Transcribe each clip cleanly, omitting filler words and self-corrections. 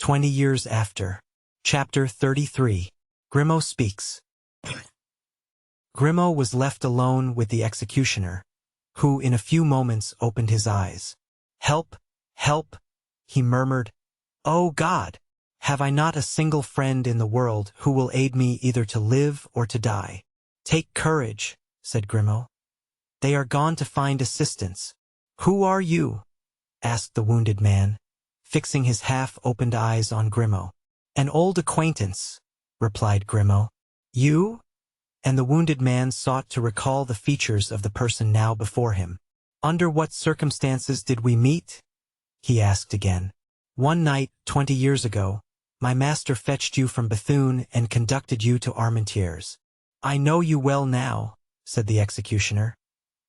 20 years after. Chapter 33. Grimaud speaks. Grimaud was left alone with the executioner, who in a few moments opened his eyes. "Help! Help!" he murmured. "Oh God! Have I not a single friend in the world who will aid me either to live or to die?" "Take courage," said Grimaud. "They are gone to find assistance." "Who are you?" asked the wounded man, fixing his half-opened eyes on Grimaud. "An old acquaintance," replied Grimaud. "You?" And the wounded man sought to recall the features of the person now before him. "Under what circumstances did we meet?" he asked again. "One night, 20 years ago, my master fetched you from Bethune and conducted you to Armentières." "I know you well now," said the executioner.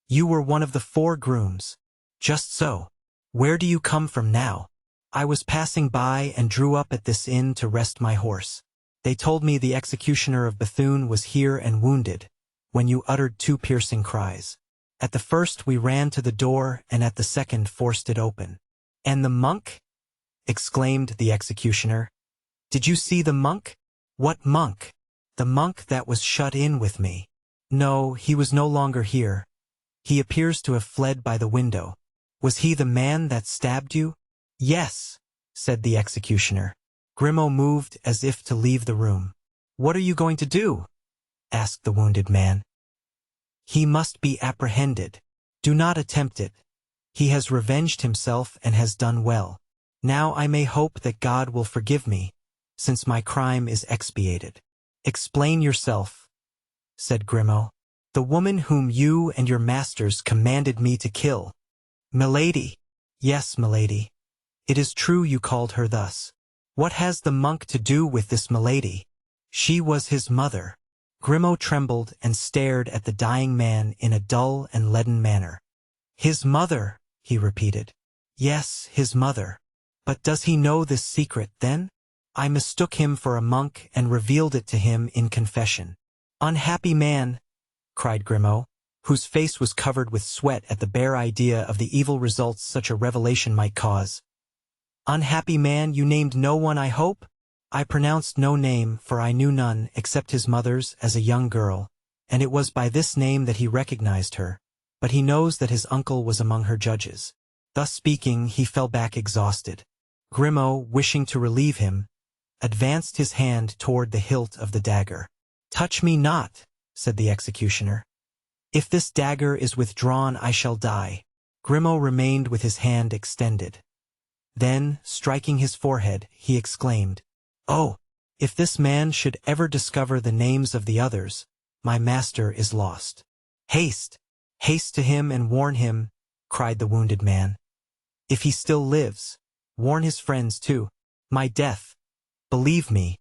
"You were one of the 4 grooms." "Just so. Where do you come from now?" "I was passing by and drew up at this inn to rest my horse. They told me the executioner of Bethune was here and wounded, when you uttered 2 piercing cries. At the first we ran to the door and at the second forced it open." "And the monk?" exclaimed the executioner. "Did you see the monk?" "What monk?" "The monk that was shut in with me." "No, he was no longer here. He appears to have fled by the window." "Was he the man that stabbed you?" "Yes," said the executioner. Grimaud moved as if to leave the room. "What are you going to do?" asked the wounded man. "He must be apprehended." "Do not attempt it. He has revenged himself and has done well. Now I may hope that God will forgive me, since my crime is expiated." "Explain yourself," said Grimaud. "The woman whom you and your masters commanded me to kill." "Milady." "Yes, milady. It is true you called her thus. What has the monk to do with this milady?" "She was his mother." Grimaud trembled and stared at the dying man in a dull and leaden manner. "His mother," he repeated. "Yes, his mother. But does he know this secret, then? I mistook him for a monk and revealed it to him in confession." "Unhappy man!" cried Grimaud, whose face was covered with sweat at the bare idea of the evil results such a revelation might cause. "Unhappy man, you named no one, I hope?" "I pronounced no name, for I knew none except his mother's as a young girl, and it was by this name that he recognized her, but he knows that his uncle was among her judges." Thus speaking, he fell back exhausted. Grimaud, wishing to relieve him, advanced his hand toward the hilt of the dagger. "Touch me not," said the executioner. "If this dagger is withdrawn, I shall die." Grimaud remained with his hand extended. Then, striking his forehead, he exclaimed, "Oh, if this man should ever discover the names of the others, my master is lost." "Haste! Haste to him and warn him," cried the wounded man. "If he still lives, warn his friends too. My death, believe me,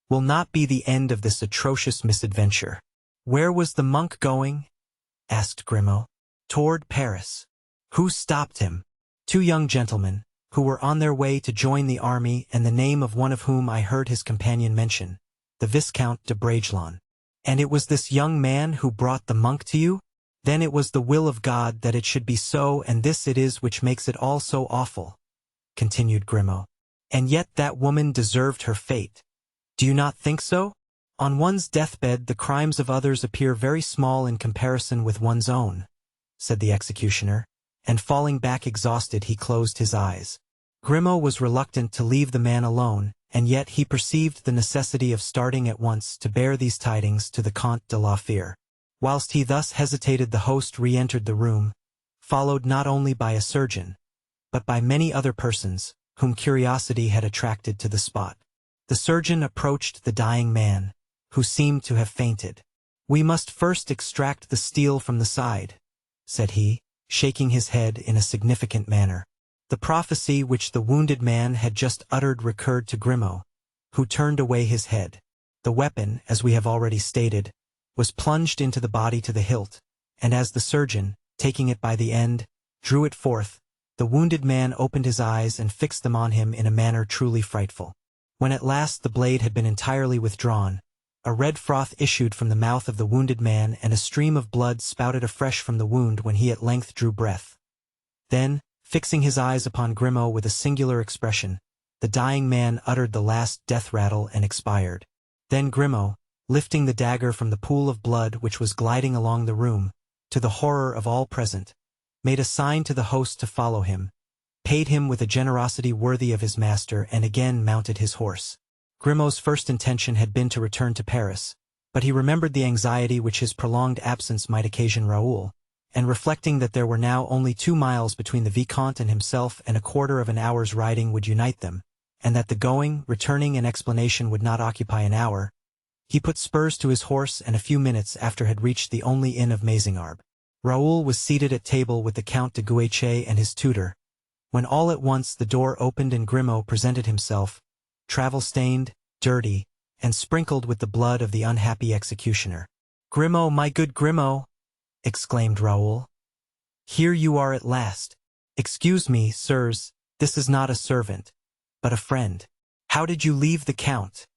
will not be the end of this atrocious misadventure." "Where was the monk going?" asked Grimaud. "Toward Paris." "Who stopped him?" "2 young gentlemen, who were on their way to join the army, and the name of one of whom I heard his companion mention, the Viscount de Bragelonne." "And it was this young man who brought the monk to you?" "Then it was the will of God that it should be so, and this it is which makes it all so awful," continued Grimaud. "And yet that woman deserved her fate. Do you not think so? On one's deathbed the crimes of others appear very small in comparison with one's own," said the executioner, and falling back exhausted he closed his eyes. Grimaud was reluctant to leave the man alone, and yet he perceived the necessity of starting at once to bear these tidings to the Comte de la Fère. Whilst he thus hesitated, the host re-entered the room, followed not only by a surgeon, but by many other persons, whom curiosity had attracted to the spot. The surgeon approached the dying man, who seemed to have fainted. "We must first extract the steel from the side," said he, shaking his head in a significant manner. The prophecy which the wounded man had just uttered recurred to Grimaud, who turned away his head. The weapon, as we have already stated, was plunged into the body to the hilt, and as the surgeon, taking it by the end, drew it forth, the wounded man opened his eyes and fixed them on him in a manner truly frightful. When at last the blade had been entirely withdrawn, a red froth issued from the mouth of the wounded man, and a stream of blood spouted afresh from the wound when he at length drew breath. Then, fixing his eyes upon Grimaud with a singular expression, The dying man uttered the last death rattle and expired. Then Grimaud, lifting the dagger from the pool of blood which was gliding along the room, to the horror of all present, made a sign to the host to follow him, paid him with a generosity worthy of his master, and again mounted his horse. Grimaud's first intention had been to return to Paris, but he remembered the anxiety which his prolonged absence might occasion Raoul, and reflecting that there were now only 2 miles between the Vicomte and himself and a quarter of an hour's riding would unite them, and that the going, returning, and explanation would not occupy an hour, he put spurs to his horse and a few minutes after had reached the only inn of Mazingarbe. Raoul was seated at table with the Count de Guiche and his tutor, when all at once the door opened and Grimaud presented himself, travel-stained, dirty, and sprinkled with the blood of the unhappy executioner. "Grimaud, my good Grimaud!" exclaimed Raoul. "Here you are at last. Excuse me, sirs, this is not a servant, but a friend. How did you leave the Count?"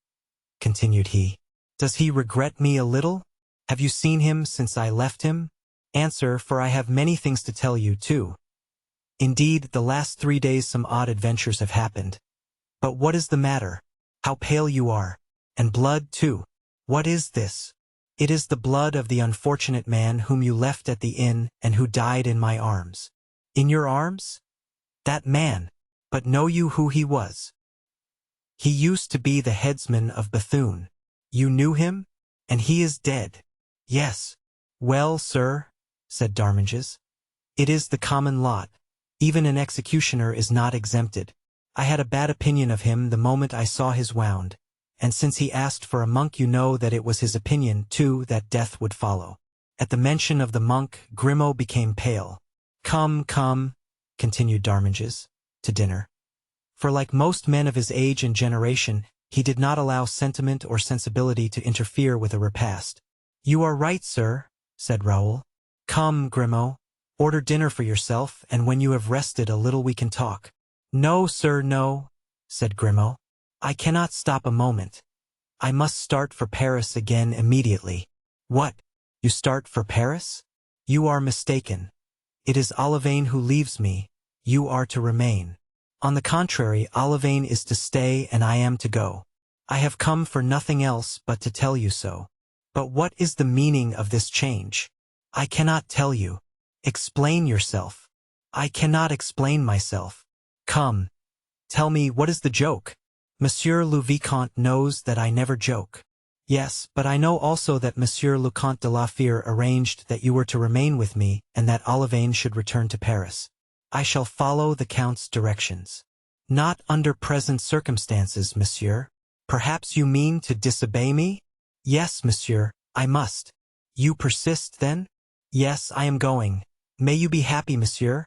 continued he. "Does he regret me a little? Have you seen him since I left him? Answer, for I have many things to tell you, too. Indeed, the last 3 days some odd adventures have happened. But what is the matter? How pale you are! And blood, too. What is this?" "It is the blood of the unfortunate man whom you left at the inn and who died in my arms." "In your arms? That man! But know you who he was?" "He used to be the headsman of Bethune." "You knew him? And he is dead?" "Yes." "Well, sir," said Darmanges, "it is the common lot. Even an executioner is not exempted. I had a bad opinion of him the moment I saw his wound, and since he asked for a monk you know that it was his opinion, too, that death would follow." At the mention of the monk, Grimaud became pale. "Come, come," continued Darmanges, to dinner. For like most men of his age and generation, he did not allow sentiment or sensibility to interfere with a repast. "You are right, sir," said Raoul. "Come, Grimaud, order dinner for yourself, and when you have rested a little we can talk." "No, sir, no," said Grimaud. "I cannot stop a moment. I must start for Paris again immediately." "What? You start for Paris? You are mistaken. It is Olivain who leaves me. You are to remain. On the contrary, Olivain is to stay and I am to go. I have come for nothing else but to tell you so." "But what is the meaning of this change?" "I cannot tell you." "Explain yourself." "I cannot explain myself." "Come, tell me, what is the joke?" "Monsieur le Vicomte knows that I never joke." "Yes, but I know also that Monsieur le Comte de la Fere arranged that you were to remain with me and that Olivain should return to Paris." "I shall follow the Count's directions." "Not under present circumstances, monsieur." "Perhaps you mean to disobey me?" "Yes, monsieur, I must." "You persist, then?" "Yes, I am going. May you be happy, monsieur."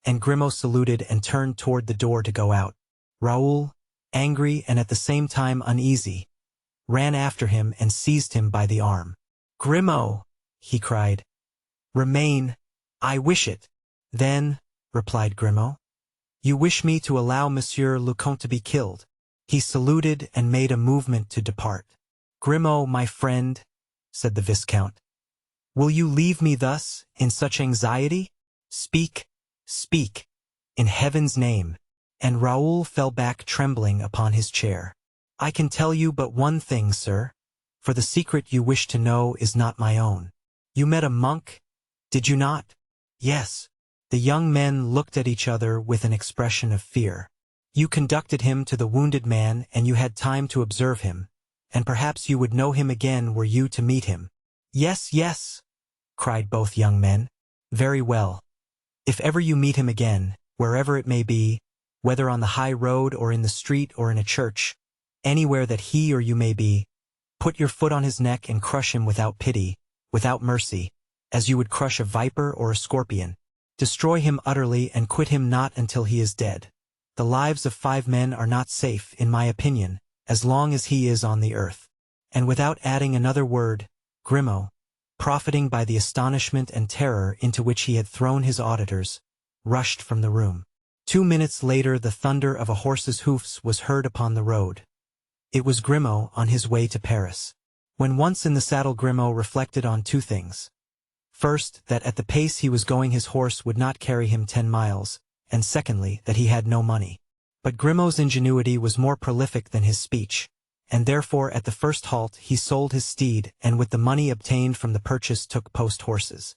And Grimaud saluted and turned toward the door to go out. Raoul, angry and at the same time uneasy, ran after him and seized him by the arm. "Grimaud," he cried, "remain. I wish it." "Then," replied Grimaud, "you wish me to allow Monsieur le Comte to be killed?" He saluted and made a movement to depart. "Grimaud, my friend," said the Viscount, "will you leave me thus, in such anxiety? Speak, speak, in heaven's name." And Raoul fell back trembling upon his chair. "I can tell you but one thing, sir, for the secret you wish to know is not my own. You met a monk, did you not?" "Yes." The young men looked at each other with an expression of fear. "You conducted him to the wounded man and you had time to observe him, and perhaps you would know him again were you to meet him." "Yes, yes," cried both young men. "Very well. If ever you meet him again, wherever it may be, whether on the high road or in the street or in a church, anywhere that he or you may be, put your foot on his neck and crush him without pity, without mercy, as you would crush a viper or a scorpion. Destroy him utterly and quit him not until he is dead. The lives of 5 men are not safe, in my opinion, as long as he is on the earth." And without adding another word, Grimaud, profiting by the astonishment and terror into which he had thrown his auditors, rushed from the room. 2 minutes later the thunder of a horse's hoofs was heard upon the road. It was Grimaud on his way to Paris. When once in the saddle Grimaud reflected on 2 things. First, that at the pace he was going his horse would not carry him 10 miles, and secondly, that he had no money. But Grimaud's ingenuity was more prolific than his speech, and therefore at the first halt he sold his steed and with the money obtained from the purchase took post horses.